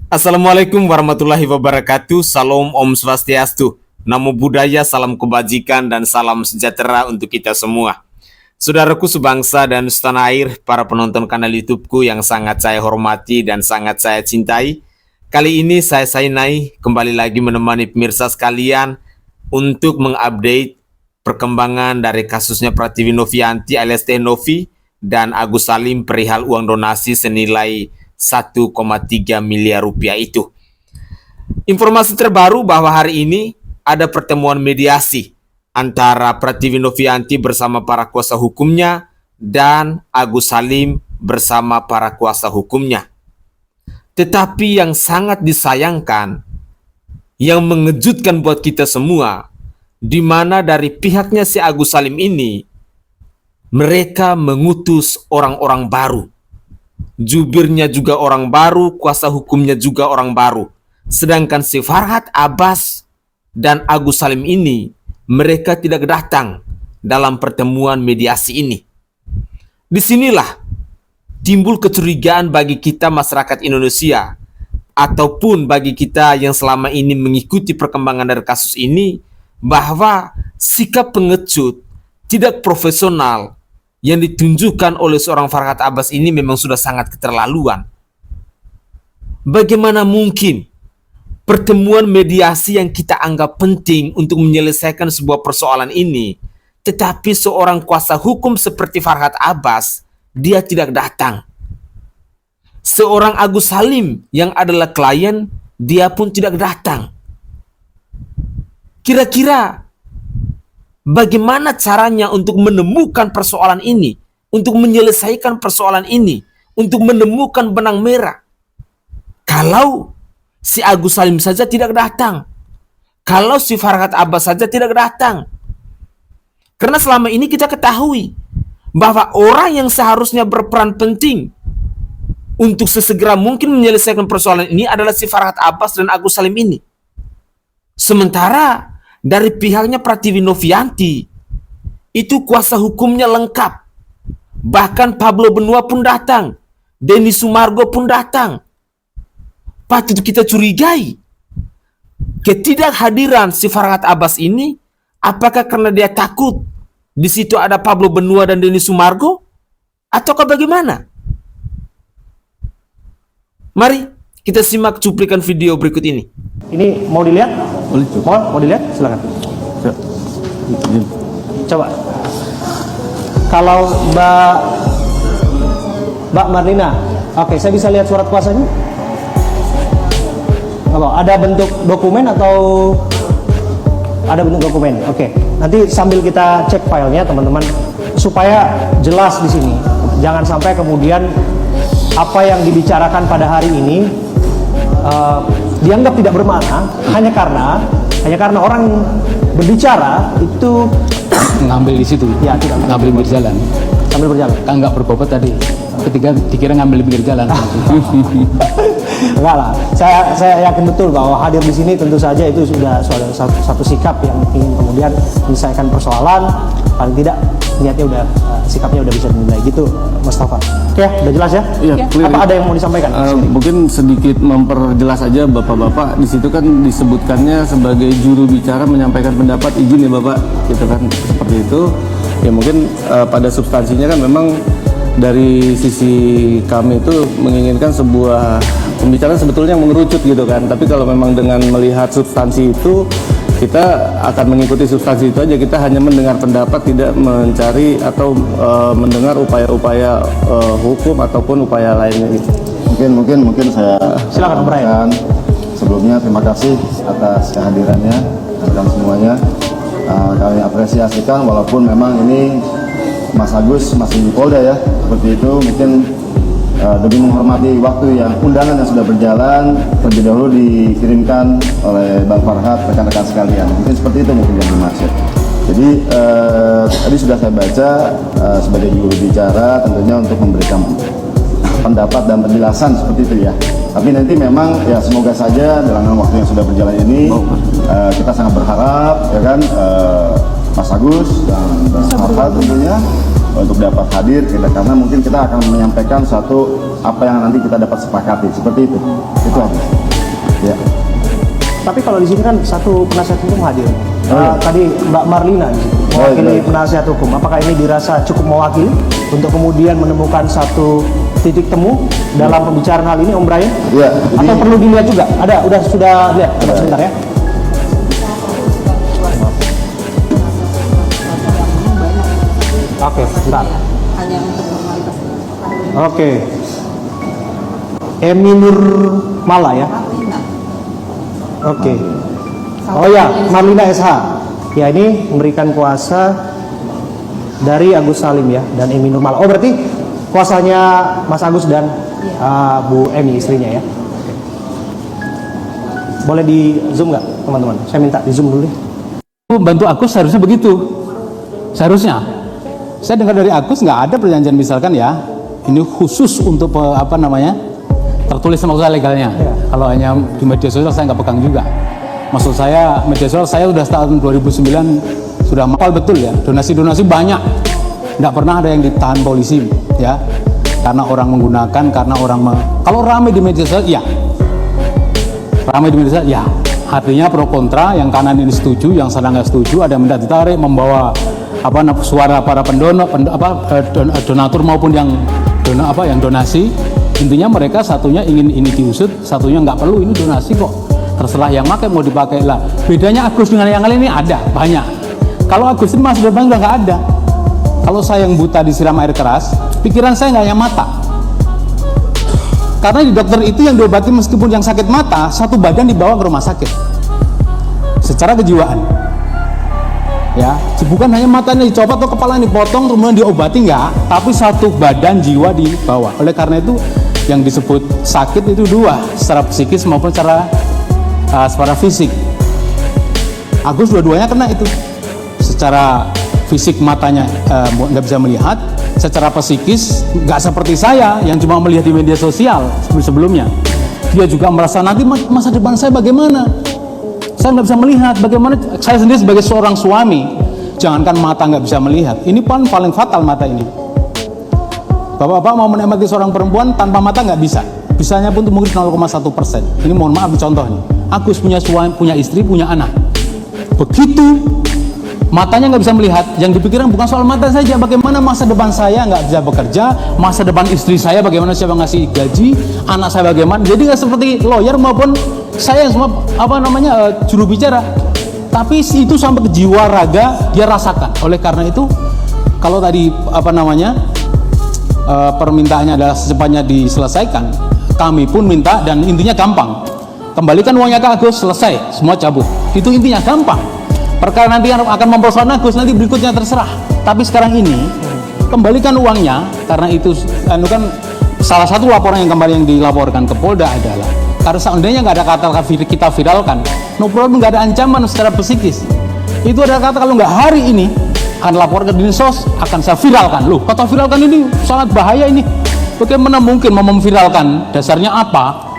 Assalamualaikum warahmatullahi wabarakatuh. Salam Om Swastiastu. Namo Buddhaya, salam kebajikan dan salam sejahtera untuk kita semua. Saudaraku sebangsa dan setanah air, para penonton kanal YouTubeku yang sangat saya hormati dan sangat saya cintai. Kali ini saya Sainai kembali lagi menemani pemirsa sekalian untuk mengupdate perkembangan dari kasusnya Pratiwi Novianti alias Teh Novi dan Agus Salim perihal uang donasi senilai 1,3 miliar rupiah itu. Informasi terbaru bahwa hari ini ada pertemuan mediasi antara Pratiwi Novianti bersama para kuasa hukumnya dan Agus Salim bersama para kuasa hukumnya. Tetapi yang sangat disayangkan, yang mengejutkan buat kita semua, di mana dari pihaknya si Agus Salim ini, mereka mengutus orang-orang baru. Jubirnya juga orang baru, kuasa hukumnya juga orang baru. Sedangkan si Farhad Abbas dan Agus Salim ini, mereka tidak datang dalam pertemuan mediasi ini. Disinilah timbul kecurigaan bagi kita masyarakat Indonesia, ataupun bagi kita yang selama ini mengikuti perkembangan dari kasus ini, bahwa sikap pengecut, tidak profesional, yang ditunjukkan oleh seorang Farhad Abbas ini memang sudah sangat keterlaluan. Bagaimana mungkin pertemuan mediasi yang kita anggap penting untuk menyelesaikan sebuah persoalan ini, tetapi seorang kuasa hukum seperti Farhad Abbas, dia tidak datang. Seorang Agus Salim yang adalah klien, dia pun tidak datang. Kira-kira bagaimana caranya untuk menemukan persoalan ini, untuk menyelesaikan persoalan ini, untuk menemukan benang merah? Kalau si Agus Salim saja tidak datang, kalau si Farhad Abbas saja tidak datang. Karena selama ini kita ketahui bahwa orang yang seharusnya berperan penting untuk sesegera mungkin menyelesaikan persoalan ini adalah si Farhad Abbas dan Agus Salim ini. Sementara dari pihaknya Pratiwi Novianti, itu kuasa hukumnya lengkap. Bahkan Pablo Benua pun datang, Denny Sumargo pun datang. Patut kita curigai ketidakhadiran si Farhad Abbas ini, apakah karena dia takut di situ ada Pablo Benua dan Denny Sumargo, ataukah bagaimana? Mari kita simak cuplikan video berikut ini. Ini mau dilihat? Mau dilihat? Silakan. Coba. Kalau Mbak Marlina, oke, saya bisa lihat surat kuasanya? Kalau ada bentuk dokumen atau ada bentuk dokumen? Oke. Nanti sambil kita cek filenya, teman-teman, supaya jelas di sini. Jangan sampai kemudian apa yang dibicarakan pada hari ini dianggap tidak bermakna hanya karena orang berbicara itu ngambil di situ, ya, tidak ngambil pinggir jalan, sambil berjalan. kan nggak berbobot tadi, ketika dikira ngambil pinggir jalan. Enggak lah, saya yakin betul bahwa hadir di sini tentu saja itu sudah satu sikap yang ingin kemudian menyelesaikan persoalan. Paling tidak niatnya udah, sikapnya udah bisa dinilai gitu, Mas Taufan. Oke, udah jelas ya? Iya, clear. Apa ada yang mau disampaikan? Mungkin sedikit memperjelas aja Bapak-bapak, di situ kan disebutkannya sebagai juru bicara menyampaikan pendapat, izin ya Bapak, gitu kan, seperti itu. Ya mungkin pada substansinya kan memang dari sisi kami itu menginginkan sebuah pembicaraan sebetulnya yang mengerucut gitu kan. Tapi kalau memang dengan melihat substansi itu, kita akan mengikuti substansi itu aja. Kita hanya mendengar pendapat, tidak mencari atau mendengar upaya-upaya hukum ataupun upaya lainnya gitu. Mungkin saya Silakan, Brian. Sebelumnya terima kasih atas kehadirannya dan semuanya. Kami apresiasikan walaupun memang ini Mas Agus masih di Polda ya, seperti itu. Mungkin demi menghormati waktu yang undangan yang sudah berjalan, terlebih dahulu dikirimkan oleh Bang Farhad, rekan-rekan sekalian. Mungkin seperti itu mungkin yang dimaksud. Jadi tadi sudah saya baca sebagai juru bicara tentunya untuk memberikan pendapat dan penjelasan seperti itu ya. Tapi nanti memang ya semoga saja dalam waktu yang sudah berjalan ini kita sangat berharap ya kan Mas Agus dan Farhad tentunya untuk dapat hadir karena mungkin kita akan menyampaikan suatu apa yang nanti kita dapat sepakati seperti itu aja ya. Tapi kalau di sini kan satu penasihat hukum hadir. Tadi Mbak Marlina di sini mewakili penasihat hukum. Apakah ini dirasa cukup mewakili untuk kemudian menemukan satu titik temu dalam pembicaraan hal ini, Om Brian? Iya. Atau perlu dilihat juga? Ada, sudah lihat? Coba sebentar ya. Oke, bentar. Hanya untuk formalitas. Oke. Emi Nur Mala ya? Oke. Oh ya, Marlina SH. Ya, ini memberikan kuasa dari Agus Salim ya dan Emi Nur Mala. Oh, berarti kuasanya Mas Agus dan Bu Emi istrinya ya. Boleh di zoom nggak teman-teman? Saya minta di zoom dulu deh. Bantu Agus seharusnya begitu. Seharusnya. Saya dengar dari Agus nggak ada perjanjian misalkan ya. Ini khusus untuk tertulis maksud saya legalnya. Ya. Kalau hanya di media sosial saya nggak pegang juga. Maksud saya media sosial saya sudah tahun 2009 sudah mapal betul ya. Donasi-donasi banyak. Nggak pernah ada yang ditahan polisi ya. Karena orang menggunakan, kalau ramai di media sosial ya. Ramai di media sosial ya. Artinya pro kontra, yang kanan ini setuju, yang sana nggak setuju, ada yang minta ditarik, membawa suara para donatur maupun yang donasi. Intinya mereka satunya ingin ini diusut, satunya nggak perlu, ini donasi kok, terserah yang pakai mau dipakai lah. Bedanya Agus dengan yang lain ini ada banyak. Kalau Agus ini masa depan udah nggak ada. Kalau saya yang buta disiram air keras, pikiran saya nggak hanya mata. Karena di dokter itu yang diobati meskipun yang sakit mata, satu badan dibawa ke rumah sakit secara kejiwaan. Ya, bukan hanya matanya dicopot atau kepala dipotong kemudian diobati, enggak, tapi satu badan jiwa dibawa. Oleh karena itu yang disebut sakit itu dua, secara psikis maupun secara fisik. Agus dua-duanya kena itu. Secara fisik matanya nggak bisa melihat, secara psikis nggak seperti saya yang cuma melihat di media sosial sebelumnya. Dia juga merasa nanti masa depan saya bagaimana? Saya nggak bisa melihat bagaimana saya sendiri sebagai seorang suami, jangankan mata nggak bisa melihat, ini paling fatal mata ini. Bapak-bapak mau menikmati seorang perempuan tanpa mata nggak bisa, bisanya pun mungkin 0,1%. Ini mohon maaf contoh nih. Agus punya suami, punya istri, punya anak. Begitu matanya nggak bisa melihat, yang dipikirkan bukan soal mata saja, bagaimana masa depan saya nggak bisa bekerja, masa depan istri saya bagaimana, siapa ngasih gaji, anak saya bagaimana. Jadi nggak seperti lawyer maupun saya yang semua juru bicara, tapi itu sampai ke jiwa raga dia rasakan. Oleh karena itu kalau tadi permintaannya adalah secepatnya diselesaikan, kami pun minta, dan intinya gampang, kembalikan uangnya ke Agus, selesai, semua cabut. Itu intinya gampang. Perkara nanti yang akan mempersoalkan Agus nanti berikutnya terserah, tapi sekarang ini kembalikan uangnya. Karena itu kan salah satu laporan yang kemarin yang dilaporkan ke Polda adalah karena seandainya nggak ada kata kita viralkan, no problem, nggak ada ancaman secara psikis. Itu ada kata kalau nggak hari ini akan lapor ke Dinsos, akan saya viralkan. Loh, kata viralkan ini sangat bahaya ini. Bagaimana mungkin mau memviralkan? Dasarnya apa?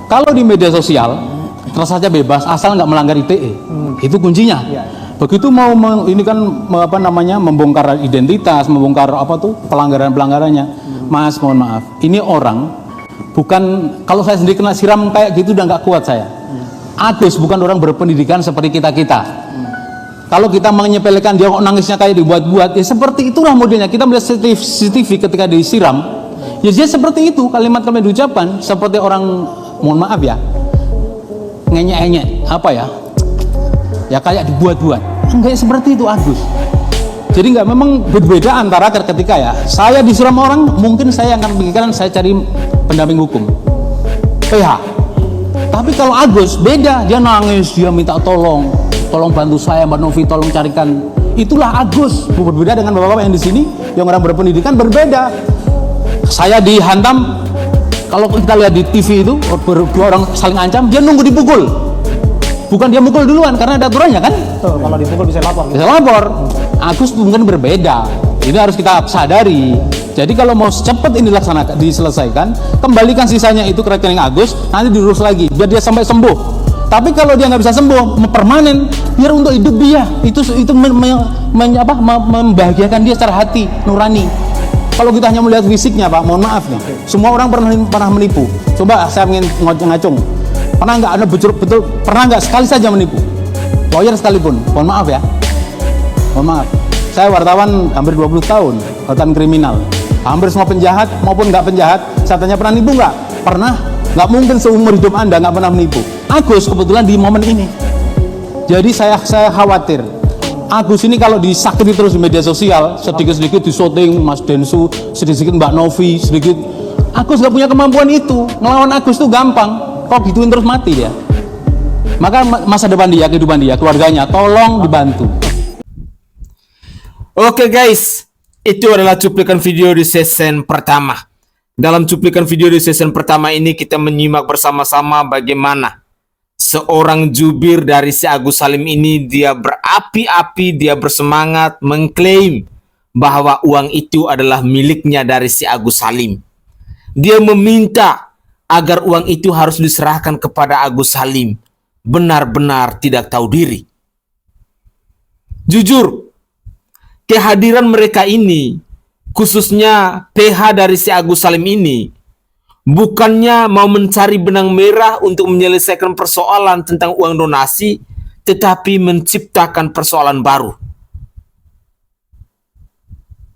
Kalau di media sosial terus saja bebas asal nggak melanggar ITE. Itu kuncinya. Begitu mau membongkar identitas, membongkar pelanggarannya. Mas, mohon maaf, ini orang bukan, kalau saya sendiri kena siram kayak gitu udah nggak kuat saya. Agus bukan orang berpendidikan seperti kita. Kalau kita menyepelekan dia kok nangisnya kayak dibuat-buat, ya seperti itulah modelnya. Kita melihat CCTV ketika disiram, ya dia seperti itu, kalimat-kalimat diucapkan seperti orang, mohon maaf ya, ngenyek-ngenyek, ya kayak dibuat-buat. Enggak seperti itu Agus. Jadi nggak, memang berbeda antara ketika ya saya disiram orang, mungkin saya akan pikiran saya cari pendamping hukum, PH. Tapi kalau Agus beda, dia nangis, dia minta tolong bantu saya Mbak Novi, tolong carikan. Itulah Agus. Berbeda dengan bapak-bapak yang di sini yang orang berpendidikan, berbeda. Saya dihantam, kalau kita lihat di TV itu dua orang saling ancam, dia nunggu dipukul, bukan dia mukul duluan karena ada aturannya kan. Kalau dipukul bisa lapor. Bisa lapor. Agus mungkin berbeda. Ini harus kita sadari. Jadi kalau mau cepat ini diselesaikan, kembalikan sisanya itu ke rekening Agus, nanti diurus lagi biar dia sampai sembuh. Tapi kalau dia nggak bisa sembuh, permanen, biar untuk hidup dia, itu membahagiakan dia secara hati nurani. Kalau kita hanya melihat fisiknya, Pak, mohon maaf nih, semua orang pernah menipu. Coba saya ingin ngacung, pernah nggak Anda betul pernah nggak sekali saja menipu? Lawyer sekalipun, mohon maaf ya, mohon maaf. Saya wartawan hampir 20 tahun, wartawan kriminal. Hampir semua penjahat maupun nggak penjahat, saya tanya pernah nipu nggak? Pernah. Nggak mungkin seumur hidup Anda nggak pernah menipu. Agus kebetulan di momen ini. Jadi saya khawatir Agus ini kalau disakiti terus di media sosial, sedikit-sedikit disoting Mas Densu, sedikit-sedikit Mbak Novi, sedikit. Agus nggak punya kemampuan itu. Ngelawan Agus itu gampang. Kok gituin terus mati dia. Maka masa depan dia, kehidupan dia, keluarganya, tolong dibantu. Oke guys, itu adalah cuplikan video di season pertama. Dalam cuplikan video di season pertama ini kita menyimak bersama-sama bagaimana seorang jubir dari si Agus Salim ini dia berapi-api, dia bersemangat mengklaim bahwa uang itu adalah miliknya dari si Agus Salim. Dia meminta agar uang itu harus diserahkan kepada Agus Salim. Benar-benar tidak tahu diri. Jujur, kehadiran mereka ini, khususnya PH dari si Agus Salim ini, bukannya mau mencari benang merah untuk menyelesaikan persoalan tentang uang donasi, tetapi menciptakan persoalan baru.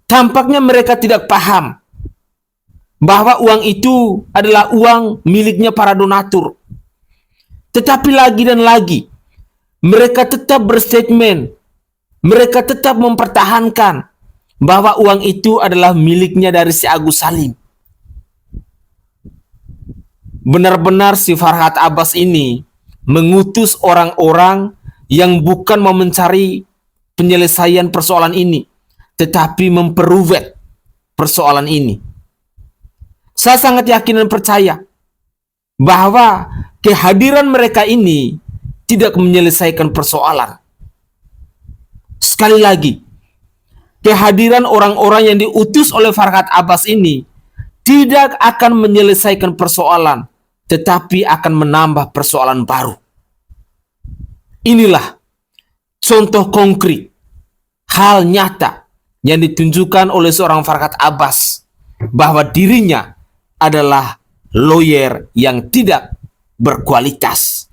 Tampaknya mereka tidak paham bahwa uang itu adalah uang miliknya para donatur. Tetapi lagi dan lagi, mereka tetap berstatement, mereka tetap mempertahankan bahwa uang itu adalah miliknya dari si Agus Salim. Benar-benar si Farhad Abbas ini mengutus orang-orang yang bukan mau mencari penyelesaian persoalan ini, tetapi memperuvet persoalan ini. Saya sangat yakin dan percaya bahwa kehadiran mereka ini tidak menyelesaikan persoalan. Sekali lagi, kehadiran orang-orang yang diutus oleh Farhad Abbas ini tidak akan menyelesaikan persoalan, tetapi akan menambah persoalan baru. Inilah contoh konkret, hal nyata yang ditunjukkan oleh seorang Farhad Abbas, bahwa dirinya adalah lawyer yang tidak berkualitas,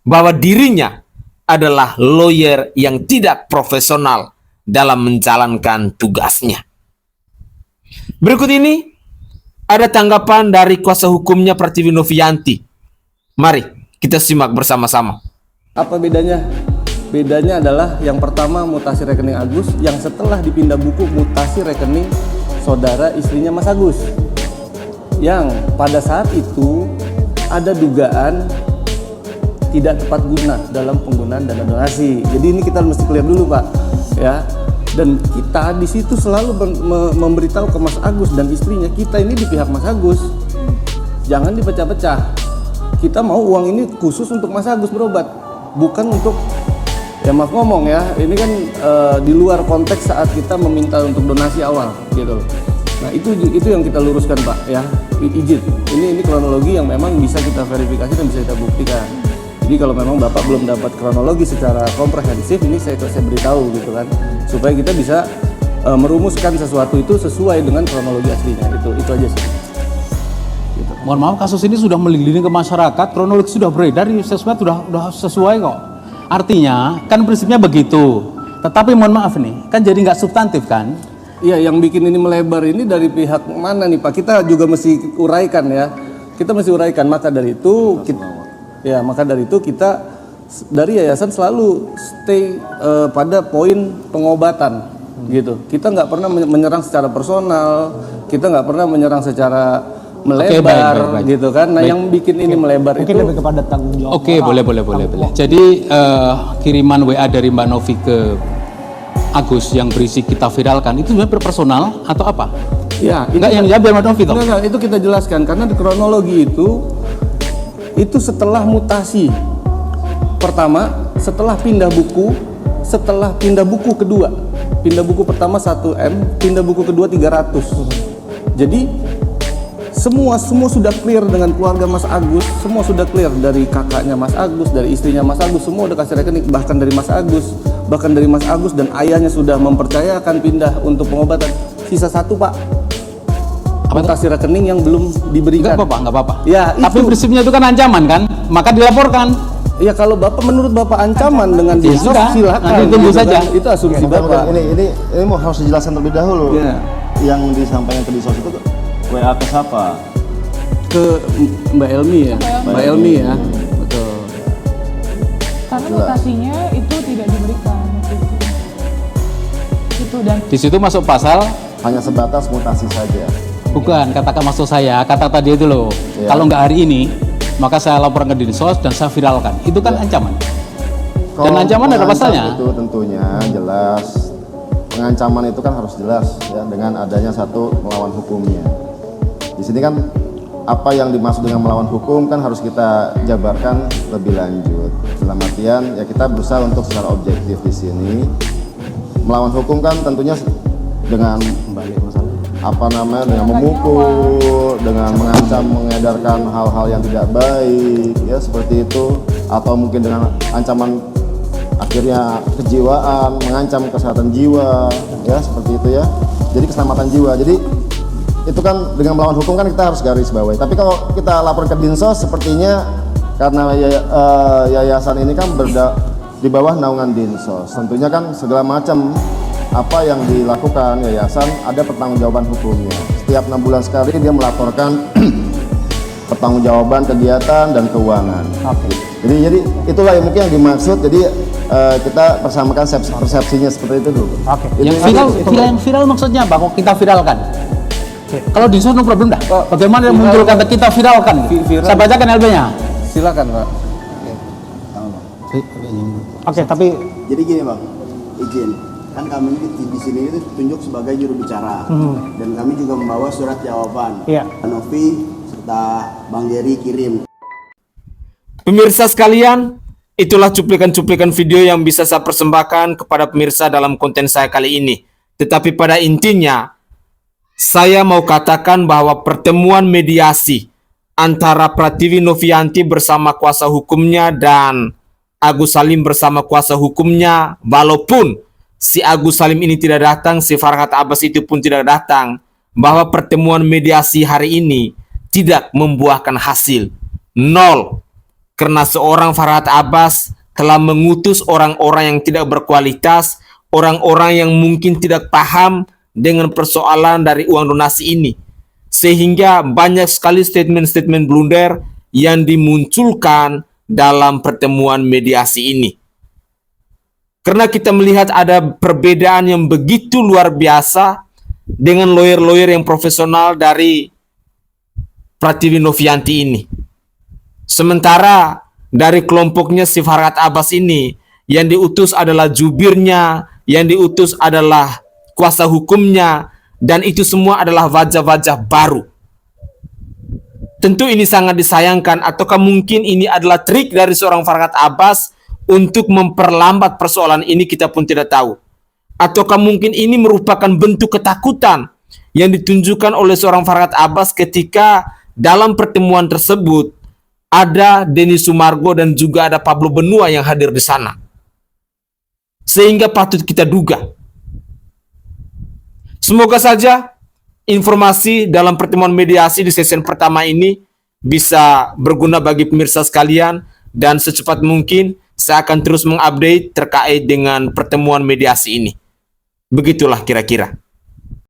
bahwa dirinya adalah lawyer yang tidak profesional dalam menjalankan tugasnya. Berikut ini ada tanggapan dari kuasa hukumnya Pratiwi Novianti. Mari kita simak bersama-sama. Apa bedanya? Bedanya adalah yang pertama mutasi rekening Agus, yang setelah dipindah buku mutasi rekening saudara istrinya Mas Agus. Yang pada saat itu ada dugaan tidak tepat guna dalam penggunaan dana donasi. Jadi ini kita mesti clear dulu, Pak, ya. Dan kita di situ selalu memberitahu ke Mas Agus dan istrinya, kita ini di pihak Mas Agus. Jangan dipecah-pecah. Kita mau uang ini khusus untuk Mas Agus berobat, bukan untuk, ya maaf ngomong ya, ini kan di luar konteks saat kita meminta untuk donasi awal gitu. Nah, itu yang kita luruskan, Pak, ya. Izin. Ini kronologi yang memang bisa kita verifikasi dan bisa kita buktikan. Jadi kalau memang Bapak belum dapat kronologi secara komprehensif, ini saya beritahu gitu kan, supaya kita bisa merumuskan sesuatu itu sesuai dengan kronologi aslinya. Itu aja sih. Gitu. Mohon maaf, kasus ini sudah meliling ke masyarakat, kronologi sudah beredar, sesuatu sudah sesuai kok. Artinya kan prinsipnya begitu. Tetapi mohon maaf nih, kan jadi nggak substantif kan? Iya, yang bikin ini melebar ini dari pihak mana nih, Pak? Kita juga mesti uraikan ya. Kita mesti uraikan. Maka dari itu kita dari yayasan selalu stay pada poin pengobatan gitu. Kita nggak pernah menyerang secara personal, kita nggak pernah menyerang secara melebar, baik. Gitu kan. Nah, yang bikin ini melebar mungkin itu lebih kepada tanggung jawab. Oke, boleh. Jadi kiriman WA dari Mbak Novi ke Agus yang berisi kita viralkan itu sebenarnya personal atau apa? Ya, enggak yang jawab Mbak Novi toh? Enggak, itu kita jelaskan karena di kronologi itu setelah mutasi. Pertama, setelah pindah buku, setelah pindah buku kedua. Pindah buku pertama 1M, pindah buku kedua 300. Jadi semua sudah clear dengan keluarga Mas Agus, semua sudah clear dari kakaknya Mas Agus, dari istrinya Mas Agus, semua udah kasih rekening, bahkan dari Mas Agus dan ayahnya sudah mempercayakan pindah untuk pengobatan. Sisa satu Pak, mutasi rekening yang belum diberikan. Nggak apa-apa. Ya, Tapi itu. prinsipnya itu kan ancaman kan, maka dilaporkan. Ya kalau Bapak menurut Bapak ancaman dengan Ya dinsos, sudah, silakan. nanti tunggu gitu saja. kan. Itu asumsi Bukan, Bapak. ini mau harus dijelaskan terlebih dahulu. Iya. Yang disampaikan ke Dinsos itu WA ke siapa? Ke Mbak Elmi ya, Mbak Elmi ya, betul. Karena mutasinya itu tidak diberikan waktu itu. Itu dan Di situ masuk pasal, Hanya sebatas mutasi saja. bukan, katakan maksud saya, kata tadi itu loh, Iya. kalau nggak hari ini, maka saya laporkan ke Dinsos dan saya viralkan. Itu kan ancaman. Dan ancaman ada mengancam pasalnya. Itu tentunya jelas. Pengancaman itu kan harus jelas ya, dengan adanya satu melawan hukumnya. Di sini kan apa yang dimaksud dengan melawan hukum kan harus kita jabarkan lebih lanjut. Dalam artian ya kita berusaha untuk secara objektif di sini. Melawan hukum kan tentunya dengan dengan memukul, dengan mengancam, mengedarkan hal-hal yang tidak baik, ya seperti itu, atau mungkin dengan ancaman akhirnya kejiwaan, mengancam kesehatan jiwa, ya seperti itu ya. Jadi keselamatan jiwa. Jadi itu kan dengan melawan hukum kan kita harus garis bawahi. Tapi kalau kita lapor ke Dinsos, sepertinya karena yayasan ini kan di bawah naungan Dinsos. Tentunya kan segala macam apa yang dilakukan yayasan ada pertanggungjawaban hukumnya. Setiap 6 bulan sekali dia melaporkan pertanggungjawaban kegiatan dan keuangan. Jadi itulah yang mungkin yang dimaksud. Jadi kita persamakan persepsinya seperti itu dulu. Yang viral maksudnya apa? Kok kita viralkan? Kalau Dinsos no problem dah. Bagaimana yang muncul kata kita viralkan? Saya bacakan LB-nya. Silakan Pak. Oke, tapi Jadi gini Bang, izin. Kan kami di sini itu ditunjuk sebagai juru bicara. Dan kami juga membawa surat jawaban. Iya. Novi serta Bang Jerry kirim. Pemirsa sekalian, itulah cuplikan-cuplikan video yang bisa saya persembahkan kepada pemirsa dalam konten saya kali ini. Tetapi pada intinya, saya mau katakan bahwa pertemuan mediasi antara Pratiwi Novianti bersama kuasa hukumnya dan Agus Salim bersama kuasa hukumnya, walaupun si Agus Salim ini tidak datang, si Farhat Abbas itu pun tidak datang, bahwa pertemuan mediasi hari ini tidak membuahkan hasil. Nol. Karena seorang Farhat Abbas telah mengutus orang-orang yang tidak berkualitas, orang-orang yang mungkin tidak paham dengan persoalan dari uang donasi ini. Sehingga banyak sekali statement-statement blunder yang dimunculkan dalam pertemuan mediasi ini. Karena kita melihat ada perbedaan yang begitu luar biasa dengan lawyer-lawyer yang profesional dari Pratiwi Novianti ini. Sementara dari kelompoknya si Farhat Abbas ini, yang diutus adalah jubirnya, yang diutus adalah kuasa hukumnya, dan itu semua adalah wajah-wajah baru. Tentu ini sangat disayangkan, ataukah mungkin ini adalah trik dari seorang Farhat Abbas untuk memperlambat persoalan ini, kita pun tidak tahu. Ataukah mungkin ini merupakan bentuk ketakutan yang ditunjukkan oleh seorang Farhat Abbas ketika dalam pertemuan tersebut ada Denny Sumargo dan juga ada Pablo Benua yang hadir di sana. Sehingga patut kita duga. Semoga saja informasi dalam pertemuan mediasi di sesi pertama ini bisa berguna bagi pemirsa sekalian, dan secepat mungkin saya akan terus mengupdate terkait dengan pertemuan mediasi ini. Begitulah kira-kira.